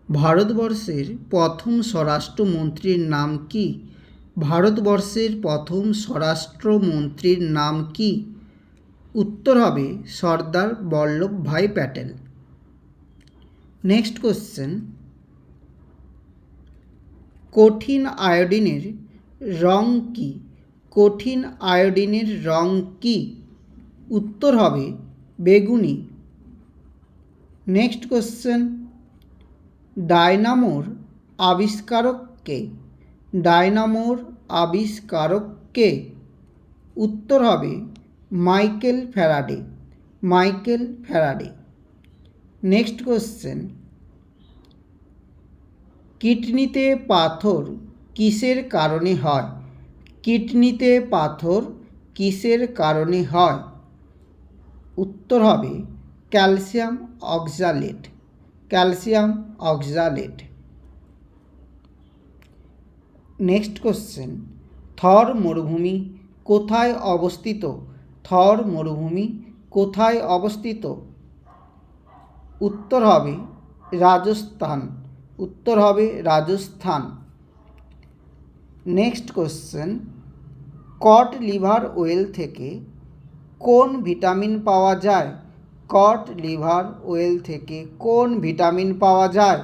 ভারতবর্ষের প্রথম স্বরাষ্ট্রমন্ত্রীর নাম কি? ভারতবর্ষের প্রথম স্বরাষ্ট্রমন্ত্রীর নাম কি? উত্তর হবে সর্দার বল্লভভাই প্যাটেল। নেক্সট কোশ্চেন, কঠিন আয়োডিনের রং কি? কঠিন আয়োডিনের রং কি? উত্তর হবে বেগুনি। নেক্সট কোশ্চেন, ডায়নামোর আবিষ্কারক কে? ডায়নামোর আবিষ্কারক কে? উত্তর হবে Michael Faraday. Michael Faraday. Next question, কিডনিতে পাথর কিসের কারণে হয়? কিডনিতে পাথর কিসের কারণে হয়? উত্তর হবে calcium oxalate. Calcium oxalate. Next question, Thar মরুভূমি কোথায় অবস্থিত? থর মরুভূমি কোথায় অবস্থিত? উত্তর হবে রাজস্থান। উত্তর হবে Rajasthan. Next question, cod liver well থেকে কোন ভিটামিন পাওয়া যায়? কড লিভার ওয়েল থেকে কোন ভিটামিন পাওয়া যায়?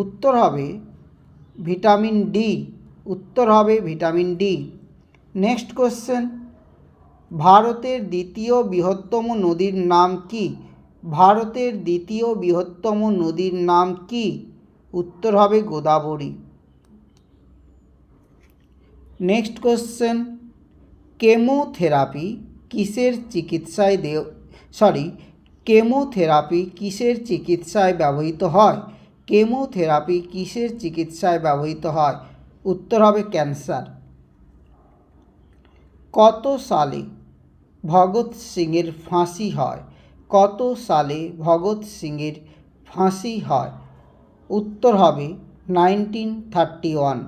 উত্তর হবে ভিটামিন ডি। উত্তর হবে ভিটামিন ডি। নেক্সট কোশ্চেন, ভারতের দ্বিতীয় বৃহত্তম নদীর নাম কি? ভারতের দ্বিতীয় বৃহত্তম নদীর নাম কি? উত্তর হবে গোদাবরী। নেক্সট কোশ্চেন, কেমোথেরাপি কিসের চিকিৎসায় কেমোথেরাপি কিসের চিকিৎসায় ব্যবহৃত হয়? কেমোথেরাপি কিসের চিকিৎসায় ব্যবহৃত হয়? উত্তর হবে ক্যান্সার। কত সালে ভগৎ সিংয়ের ফাঁসি হয়? কত সালে ভগৎ সিংয়ের ফাঁসি হয়? উত্তর হবে 1931।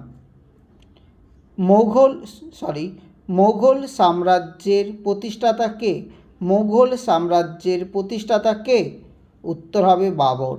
মোগল সাম্রাজ্যের প্রতিষ্ঠাতা কে? মোগল সাম্রাজ্যের প্রতিষ্ঠাতা কে? উত্তর হবে বাবর।